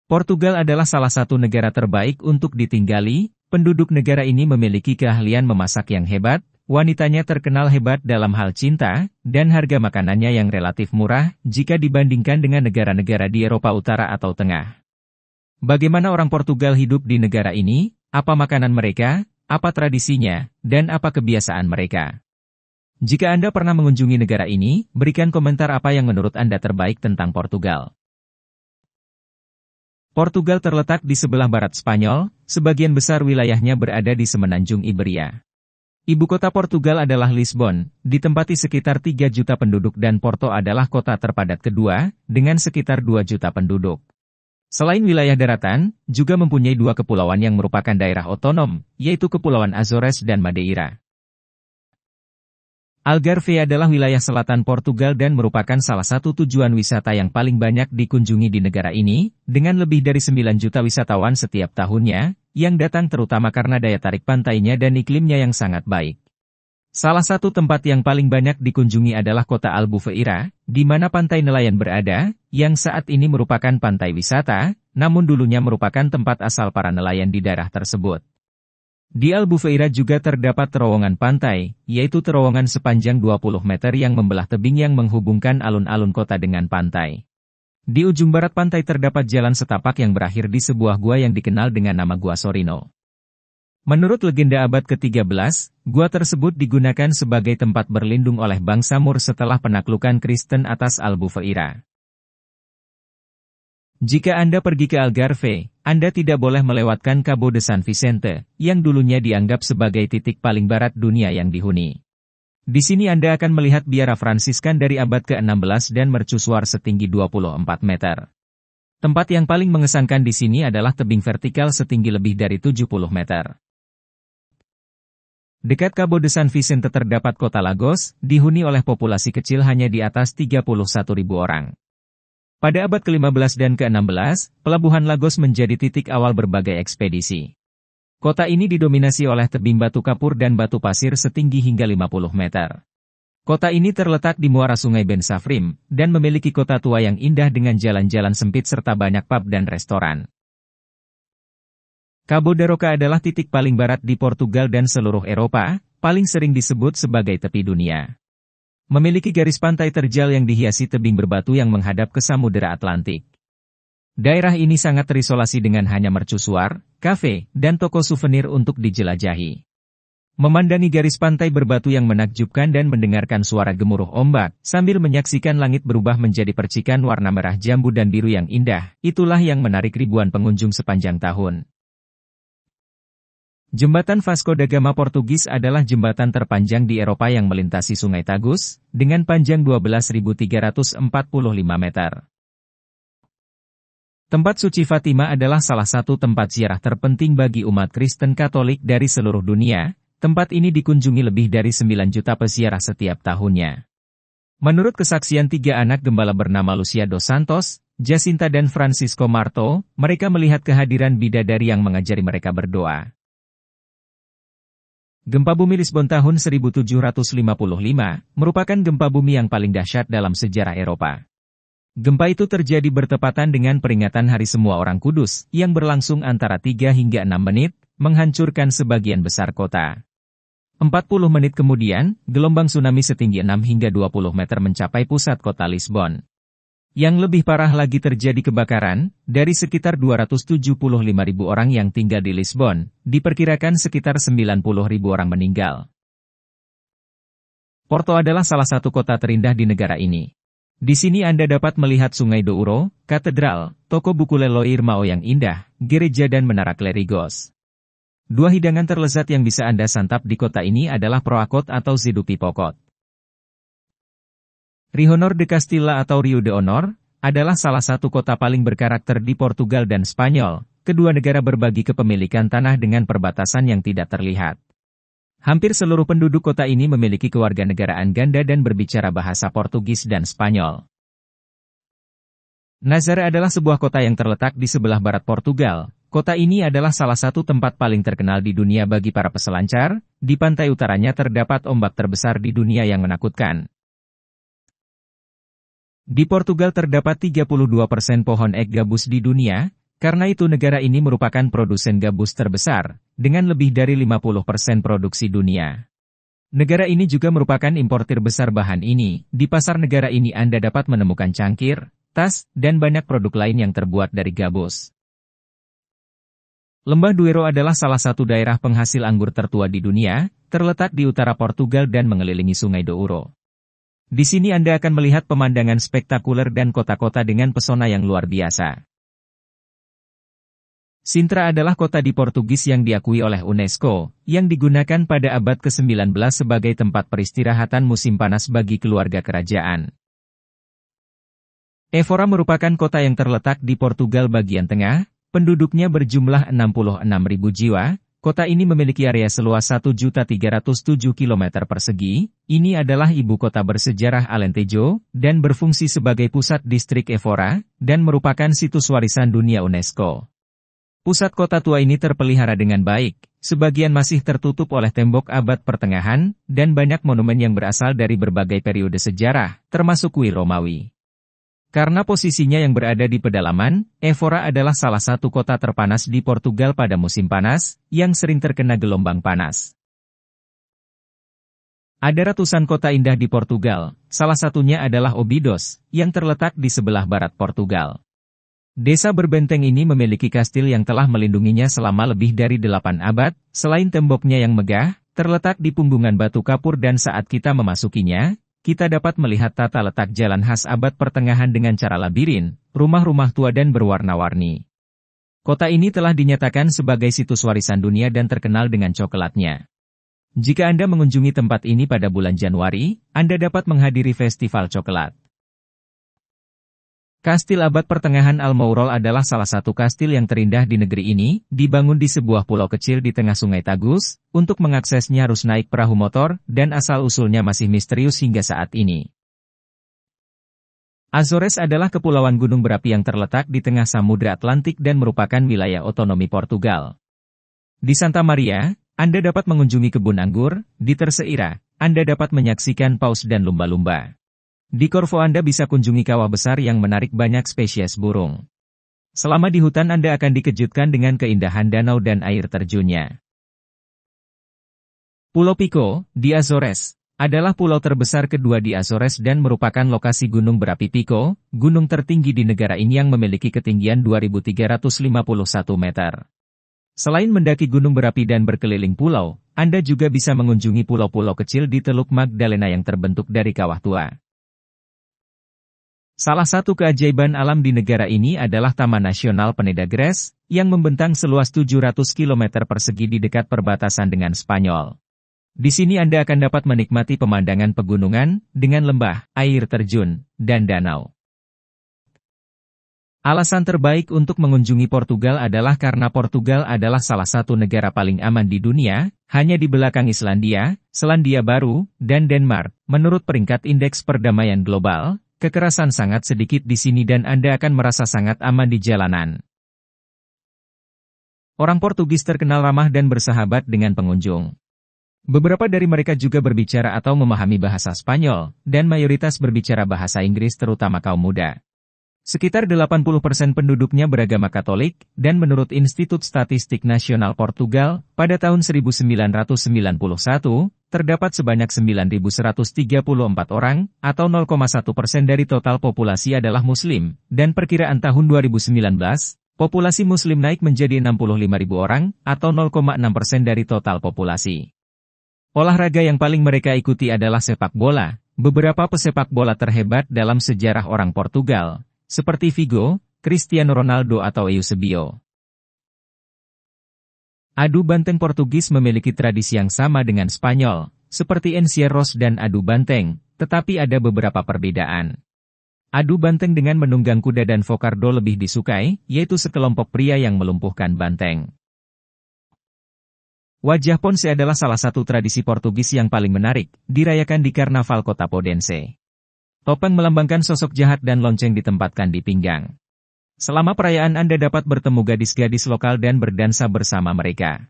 Portugal adalah salah satu negara terbaik untuk ditinggali. Penduduk negara ini memiliki keahlian memasak yang hebat, wanitanya terkenal hebat dalam hal cinta, dan harga makanannya yang relatif murah jika dibandingkan dengan negara-negara di Eropa Utara atau Tengah. Bagaimana orang Portugal hidup di negara ini? Apa makanan mereka? Apa tradisinya? Dan apa kebiasaan mereka? Jika Anda pernah mengunjungi negara ini, berikan komentar apa yang menurut Anda terbaik tentang Portugal. Portugal terletak di sebelah barat Spanyol, sebagian besar wilayahnya berada di semenanjung Iberia. Ibu kota Portugal adalah Lisbon, ditempati sekitar 3 juta penduduk dan Porto adalah kota terpadat kedua, dengan sekitar 2 juta penduduk. Selain wilayah daratan, juga mempunyai 2 kepulauan yang merupakan daerah otonom, yaitu Kepulauan Azores dan Madeira. Algarve adalah wilayah selatan Portugal dan merupakan salah satu tujuan wisata yang paling banyak dikunjungi di negara ini, dengan lebih dari 9 juta wisatawan setiap tahunnya, yang datang terutama karena daya tarik pantainya dan iklimnya yang sangat baik. Salah satu tempat yang paling banyak dikunjungi adalah kota Albufeira, di mana pantai nelayan berada, yang saat ini merupakan pantai wisata, namun dulunya merupakan tempat asal para nelayan di daerah tersebut. Di Albufeira juga terdapat terowongan pantai, yaitu terowongan sepanjang 20 meter yang membelah tebing yang menghubungkan alun-alun kota dengan pantai. Di ujung barat pantai terdapat jalan setapak yang berakhir di sebuah gua yang dikenal dengan nama Gua Sorino. Menurut legenda abad ke-13, gua tersebut digunakan sebagai tempat berlindung oleh bangsa Moor setelah penaklukan Kristen atas Albufeira. Jika Anda pergi ke Algarve, Anda tidak boleh melewatkan Cabo de San Vicente, yang dulunya dianggap sebagai titik paling barat dunia yang dihuni. Di sini Anda akan melihat biara Fransiskan dari abad ke-16 dan mercusuar setinggi 24 meter. Tempat yang paling mengesankan di sini adalah tebing vertikal setinggi lebih dari 70 meter. Dekat Cabo de San Vicente terdapat kota Lagos, dihuni oleh populasi kecil hanya di atas 31.000 orang. Pada abad ke-15 dan ke-16, pelabuhan Lagos menjadi titik awal berbagai ekspedisi. Kota ini didominasi oleh tebing batu kapur dan batu pasir setinggi hingga 50 meter. Kota ini terletak di muara sungai Ben Safrim, dan memiliki kota tua yang indah dengan jalan-jalan sempit serta banyak pub dan restoran. Cabo da Roca adalah titik paling barat di Portugal dan seluruh Eropa, paling sering disebut sebagai tepi dunia. Memiliki garis pantai terjal yang dihiasi tebing berbatu yang menghadap ke Samudera Atlantik. Daerah ini sangat terisolasi dengan hanya mercusuar, kafe, dan toko souvenir untuk dijelajahi. Memandangi garis pantai berbatu yang menakjubkan dan mendengarkan suara gemuruh ombak, sambil menyaksikan langit berubah menjadi percikan warna merah jambu dan biru yang indah, itulah yang menarik ribuan pengunjung sepanjang tahun. Jembatan Vasco da Gama Portugis adalah jembatan terpanjang di Eropa yang melintasi Sungai Tagus, dengan panjang 12.345 meter. Tempat suci Fatima adalah salah satu tempat ziarah terpenting bagi umat Kristen Katolik dari seluruh dunia. Tempat ini dikunjungi lebih dari 9 juta peziarah setiap tahunnya. Menurut kesaksian 3 anak gembala bernama Lucia dos Santos, Jacinta dan Francisco Marto, mereka melihat kehadiran bidadari yang mengajari mereka berdoa. Gempa bumi Lisbon tahun 1755 merupakan gempa bumi yang paling dahsyat dalam sejarah Eropa. Gempa itu terjadi bertepatan dengan peringatan Hari Semua Orang Kudus, yang berlangsung antara 3 hingga 6 menit, menghancurkan sebagian besar kota. 40 menit kemudian, gelombang tsunami setinggi 6 hingga 20 meter mencapai pusat kota Lisbon. Yang lebih parah lagi terjadi kebakaran, dari sekitar 275.000 orang yang tinggal di Lisbon, diperkirakan sekitar 90.000 orang meninggal. Porto adalah salah satu kota terindah di negara ini. Di sini Anda dapat melihat Sungai Douro, katedral, toko buku Lelo Irmão yang indah, gereja dan menara Clerigos. 2 hidangan terlezat yang bisa Anda santap di kota ini adalah proakot atau zidupi pokot. Rio Honor de Castilla atau Rio de Honor, adalah salah satu kota paling berkarakter di Portugal dan Spanyol. Kedua negara berbagi kepemilikan tanah dengan perbatasan yang tidak terlihat. Hampir seluruh penduduk kota ini memiliki kewarganegaraan ganda dan berbicara bahasa Portugis dan Spanyol. Nazaré adalah sebuah kota yang terletak di sebelah barat Portugal. Kota ini adalah salah satu tempat paling terkenal di dunia bagi para peselancar. Di pantai utaranya terdapat ombak terbesar di dunia yang menakutkan. Di Portugal terdapat 32% pohon ek gabus di dunia, Karena itu negara ini merupakan produsen gabus terbesar, dengan lebih dari 50% produksi dunia. Negara ini juga merupakan importir besar bahan ini. Di pasar negara ini Anda dapat menemukan cangkir, tas, dan banyak produk lain yang terbuat dari gabus. Lembah Douro adalah salah satu daerah penghasil anggur tertua di dunia, terletak di utara Portugal dan mengelilingi Sungai Douro. Di sini Anda akan melihat pemandangan spektakuler dan kota-kota dengan pesona yang luar biasa. Sintra adalah kota di Portugis yang diakui oleh UNESCO, yang digunakan pada abad ke-19 sebagai tempat peristirahatan musim panas bagi keluarga kerajaan. Évora merupakan kota yang terletak di Portugal bagian tengah, penduduknya berjumlah 66.000 jiwa, kota ini memiliki area seluas 1.307 km persegi, ini adalah ibu kota bersejarah Alentejo, dan berfungsi sebagai pusat distrik Évora, dan merupakan situs warisan dunia UNESCO. Pusat kota tua ini terpelihara dengan baik, sebagian masih tertutup oleh tembok abad pertengahan, dan banyak monumen yang berasal dari berbagai periode sejarah, termasuk kuil Romawi. Karena posisinya yang berada di pedalaman, Évora adalah salah satu kota terpanas di Portugal pada musim panas, yang sering terkena gelombang panas. Ada ratusan kota indah di Portugal, salah satunya adalah Óbidos, yang terletak di sebelah barat Portugal. Desa berbenteng ini memiliki kastil yang telah melindunginya selama lebih dari 8 abad, selain temboknya yang megah, terletak di punggungan batu kapur dan saat kita memasukinya, kita dapat melihat tata letak jalan khas abad pertengahan dengan cara labirin, rumah-rumah tua dan berwarna-warni. Kota ini telah dinyatakan sebagai situs warisan dunia dan terkenal dengan coklatnya. Jika Anda mengunjungi tempat ini pada bulan Januari, Anda dapat menghadiri festival coklat. Kastil abad pertengahan Almourol adalah salah satu kastil yang terindah di negeri ini, dibangun di sebuah pulau kecil di tengah Sungai Tagus, untuk mengaksesnya harus naik perahu motor, dan asal-usulnya masih misterius hingga saat ini. Azores adalah kepulauan gunung berapi yang terletak di tengah Samudra Atlantik dan merupakan wilayah otonomi Portugal. Di Santa Maria, Anda dapat mengunjungi kebun anggur, di Terceira, Anda dapat menyaksikan paus dan lumba-lumba. Di Corvo Anda bisa kunjungi kawah besar yang menarik banyak spesies burung. Selama di hutan Anda akan dikejutkan dengan keindahan danau dan air terjunnya. Pulau Pico, di Azores, adalah pulau terbesar kedua di Azores dan merupakan lokasi gunung berapi Pico, gunung tertinggi di negara ini yang memiliki ketinggian 2.351 meter. Selain mendaki gunung berapi dan berkeliling pulau, Anda juga bisa mengunjungi pulau-pulau kecil di Teluk Magdalena yang terbentuk dari kawah tua. Salah satu keajaiban alam di negara ini adalah Taman Nasional Peneda Gres, yang membentang seluas 700 km persegi di dekat perbatasan dengan Spanyol. Di sini Anda akan dapat menikmati pemandangan pegunungan, dengan lembah, air terjun, dan danau. Alasan terbaik untuk mengunjungi Portugal adalah karena Portugal adalah salah satu negara paling aman di dunia, hanya di belakang Islandia, Selandia Baru, dan Denmark, menurut peringkat Indeks Perdamaian Global. Kekerasan sangat sedikit di sini dan Anda akan merasa sangat aman di jalanan. Orang Portugis terkenal ramah dan bersahabat dengan pengunjung. Beberapa dari mereka juga berbicara atau memahami bahasa Spanyol, dan mayoritas berbicara bahasa Inggris terutama kaum muda. Sekitar 80% penduduknya beragama Katolik, dan menurut Institut Statistik Nasional Portugal, pada tahun 1991, terdapat sebanyak 9.134 orang, atau 0,1% dari total populasi adalah Muslim, dan perkiraan tahun 2019, populasi Muslim naik menjadi 65.000 orang, atau 0,6% dari total populasi. Olahraga yang paling mereka ikuti adalah sepak bola. Beberapa pesepak bola terhebat dalam sejarah orang Portugal, seperti Figo, Cristiano Ronaldo atau Eusebio. Adu banteng Portugis memiliki tradisi yang sama dengan Spanyol, seperti encierros dan adu banteng, tetapi ada beberapa perbedaan. Adu banteng dengan menunggang kuda dan fokardo lebih disukai, yaitu sekelompok pria yang melumpuhkan banteng. Wajah Ponce adalah salah satu tradisi Portugis yang paling menarik, dirayakan di Karnaval Kota Podense. Topeng melambangkan sosok jahat dan lonceng ditempatkan di pinggang. Selama perayaan Anda dapat bertemu gadis-gadis lokal dan berdansa bersama mereka.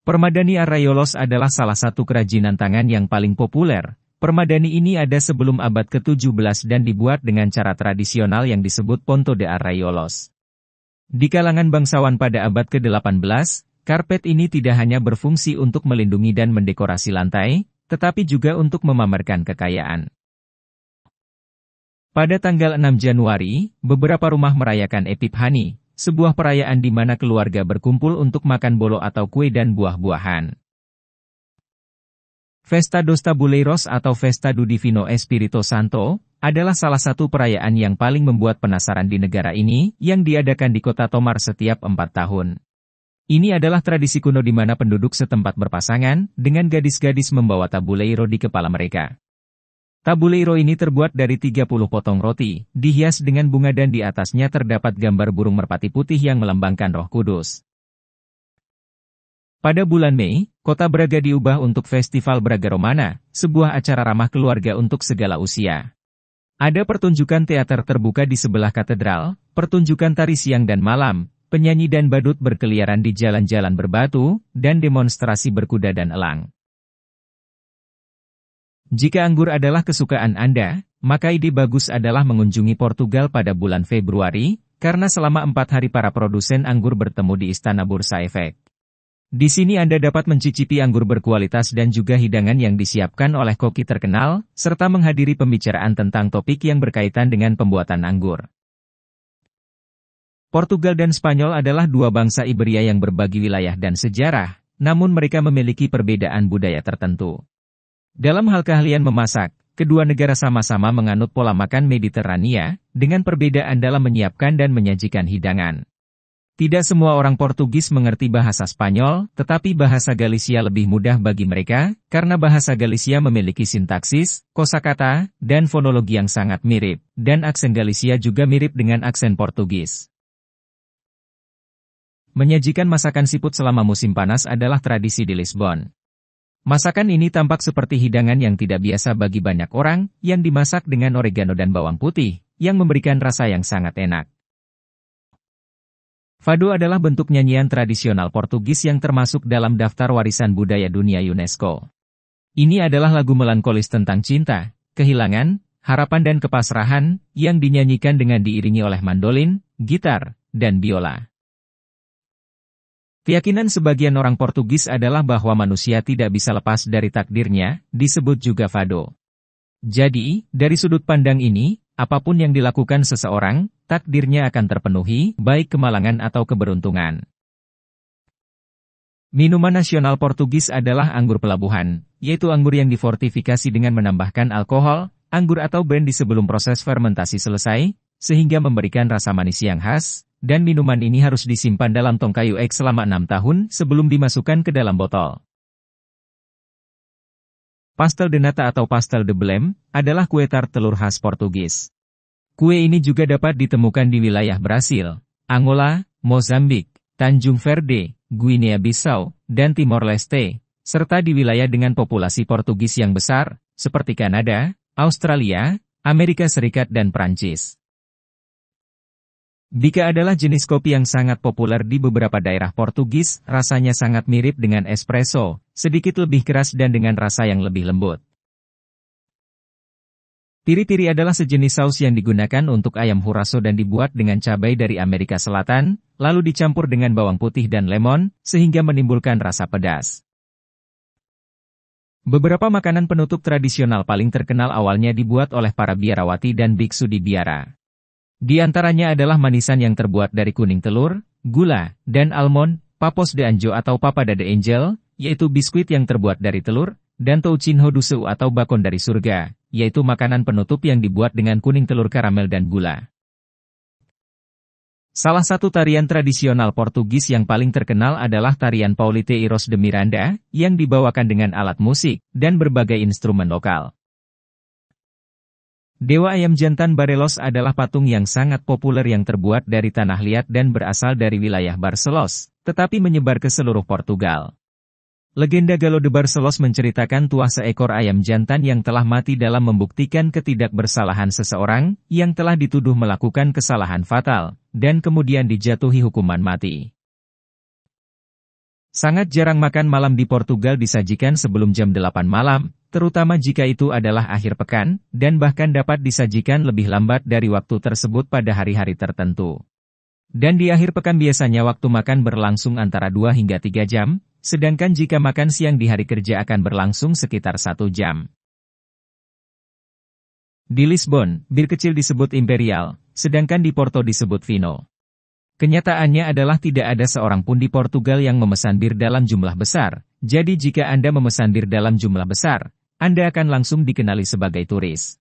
Permadani Arraiolos adalah salah satu kerajinan tangan yang paling populer. Permadani ini ada sebelum abad ke-17 dan dibuat dengan cara tradisional yang disebut ponto de Arraiolos. Di kalangan bangsawan pada abad ke-18, karpet ini tidak hanya berfungsi untuk melindungi dan mendekorasi lantai, tetapi juga untuk memamerkan kekayaan. Pada tanggal 6 Januari, beberapa rumah merayakan Epiphany, sebuah perayaan di mana keluarga berkumpul untuk makan bolo atau kue dan buah-buahan. Festa dos Tabuleiros atau Festa do Divino Espírito Santo adalah salah satu perayaan yang paling membuat penasaran di negara ini, yang diadakan di kota Tomar setiap 4 tahun. Ini adalah tradisi kuno di mana penduduk setempat berpasangan, dengan gadis-gadis membawa tabuleiro di kepala mereka. Tabuleiro ini terbuat dari 30 potong roti, dihias dengan bunga dan di atasnya terdapat gambar burung merpati putih yang melambangkan Roh Kudus. Pada bulan Mei, kota Braga diubah untuk Festival Braga Romana, sebuah acara ramah keluarga untuk segala usia. Ada pertunjukan teater terbuka di sebelah katedral, pertunjukan tari siang dan malam, penyanyi dan badut berkeliaran di jalan-jalan berbatu, dan demonstrasi berkuda dan elang. Jika anggur adalah kesukaan Anda, maka ide bagus adalah mengunjungi Portugal pada bulan Februari, karena selama 4 hari para produsen anggur bertemu di Istana Bursa Efek. Di sini Anda dapat mencicipi anggur berkualitas dan juga hidangan yang disiapkan oleh koki terkenal, serta menghadiri pembicaraan tentang topik yang berkaitan dengan pembuatan anggur. Portugal dan Spanyol adalah dua bangsa Iberia yang berbagi wilayah dan sejarah, namun mereka memiliki perbedaan budaya tertentu. Dalam hal keahlian memasak, kedua negara sama-sama menganut pola makan Mediterania, dengan perbedaan dalam menyiapkan dan menyajikan hidangan. Tidak semua orang Portugis mengerti bahasa Spanyol, tetapi bahasa Galicia lebih mudah bagi mereka, karena bahasa Galicia memiliki sintaksis, kosakata, dan fonologi yang sangat mirip, dan aksen Galicia juga mirip dengan aksen Portugis. Menyajikan masakan siput selama musim panas adalah tradisi di Lisbon. Masakan ini tampak seperti hidangan yang tidak biasa bagi banyak orang, yang dimasak dengan oregano dan bawang putih, yang memberikan rasa yang sangat enak. Fado adalah bentuk nyanyian tradisional Portugis yang termasuk dalam daftar warisan budaya dunia UNESCO. Ini adalah lagu melankolis tentang cinta, kehilangan, harapan dan kepasrahan, yang dinyanyikan dengan diiringi oleh mandolin, gitar, dan biola. Keyakinan sebagian orang Portugis adalah bahwa manusia tidak bisa lepas dari takdirnya, disebut juga fado. Jadi, dari sudut pandang ini, apapun yang dilakukan seseorang, takdirnya akan terpenuhi, baik kemalangan atau keberuntungan. Minuman nasional Portugis adalah anggur pelabuhan, yaitu anggur yang difortifikasi dengan menambahkan alkohol, anggur atau brandy sebelum proses fermentasi selesai, sehingga memberikan rasa manis yang khas. Dan minuman ini harus disimpan dalam tong kayu ek selama 6 tahun sebelum dimasukkan ke dalam botol. Pastel de nata atau pastel de belém adalah kue tart telur khas Portugis. Kue ini juga dapat ditemukan di wilayah Brasil, Angola, Mozambik, Tanjung Verde, Guinea-Bissau, dan Timor Leste, serta di wilayah dengan populasi Portugis yang besar, seperti Kanada, Australia, Amerika Serikat dan Prancis. Bika adalah jenis kopi yang sangat populer di beberapa daerah Portugis, rasanya sangat mirip dengan espresso, sedikit lebih keras dan dengan rasa yang lebih lembut. Tiri-tiri adalah sejenis saus yang digunakan untuk ayam huraso dan dibuat dengan cabai dari Amerika Selatan, lalu dicampur dengan bawang putih dan lemon, sehingga menimbulkan rasa pedas. Beberapa makanan penutup tradisional paling terkenal awalnya dibuat oleh para biarawati dan biksu di biara. Di antaranya adalah manisan yang terbuat dari kuning telur, gula, dan almond, papos de anjo atau papada de angel, yaitu biskuit yang terbuat dari telur, dan touchinho dusu atau bakon dari surga, yaitu makanan penutup yang dibuat dengan kuning telur karamel dan gula. Salah satu tarian tradisional Portugis yang paling terkenal adalah tarian Paulistas de Miranda, yang dibawakan dengan alat musik, dan berbagai instrumen lokal. Dewa Ayam Jantan Barelos adalah patung yang sangat populer yang terbuat dari tanah liat dan berasal dari wilayah Barcelos, tetapi menyebar ke seluruh Portugal. Legenda Galo de Barcelos menceritakan tuah seekor ayam jantan yang telah mati dalam membuktikan ketidakbersalahan seseorang yang telah dituduh melakukan kesalahan fatal, dan kemudian dijatuhi hukuman mati. Sangat jarang makan malam di Portugal disajikan sebelum jam 8 malam, terutama jika itu adalah akhir pekan, dan bahkan dapat disajikan lebih lambat dari waktu tersebut pada hari-hari tertentu. Dan di akhir pekan biasanya waktu makan berlangsung antara 2 hingga 3 jam, sedangkan jika makan siang di hari kerja akan berlangsung sekitar 1 jam. Di Lisbon, bir kecil disebut Imperial, sedangkan di Porto disebut Vino. Kenyataannya adalah tidak ada seorang pun di Portugal yang memesan bir dalam jumlah besar, jadi jika Anda memesan bir dalam jumlah besar, Anda akan langsung dikenali sebagai turis.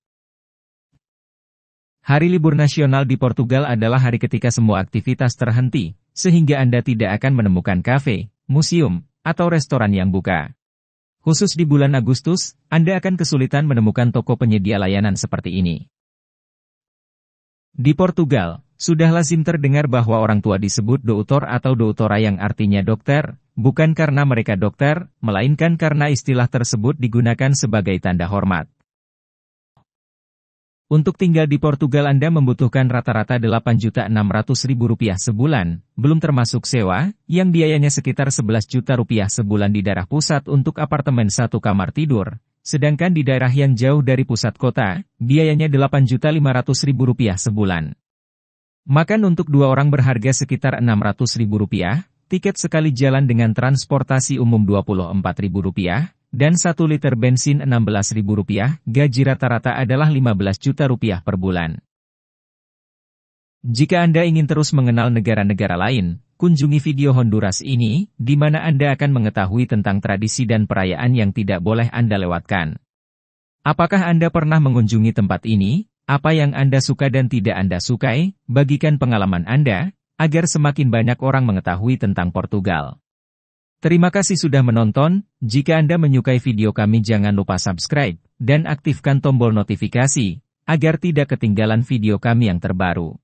Hari libur nasional di Portugal adalah hari ketika semua aktivitas terhenti, sehingga Anda tidak akan menemukan kafe, museum, atau restoran yang buka. Khusus di bulan Agustus, Anda akan kesulitan menemukan toko penyedia layanan seperti ini. Di Portugal, sudah lazim terdengar bahwa orang tua disebut doutor atau doutora yang artinya dokter, bukan karena mereka dokter, melainkan karena istilah tersebut digunakan sebagai tanda hormat. Untuk tinggal di Portugal Anda membutuhkan rata-rata Rp8.600.000 sebulan, belum termasuk sewa, yang biayanya sekitar Rp11 juta sebulan di daerah pusat untuk apartemen 1 kamar tidur, sedangkan di daerah yang jauh dari pusat kota, biayanya Rp8.500.000 sebulan. Makan untuk 2 orang berharga sekitar Rp600.000, tiket sekali jalan dengan transportasi umum Rp24.000, dan 1 liter bensin Rp16.000, gaji rata-rata adalah Rp15 juta per bulan. Jika Anda ingin terus mengenal negara-negara lain, kunjungi video Honduras ini, di mana Anda akan mengetahui tentang tradisi dan perayaan yang tidak boleh Anda lewatkan. Apakah Anda pernah mengunjungi tempat ini? Apa yang Anda suka dan tidak Anda sukai? Bagikan pengalaman Anda, agar semakin banyak orang mengetahui tentang Portugal. Terima kasih sudah menonton, jika Anda menyukai video kami jangan lupa subscribe, dan aktifkan tombol notifikasi, agar tidak ketinggalan video kami yang terbaru.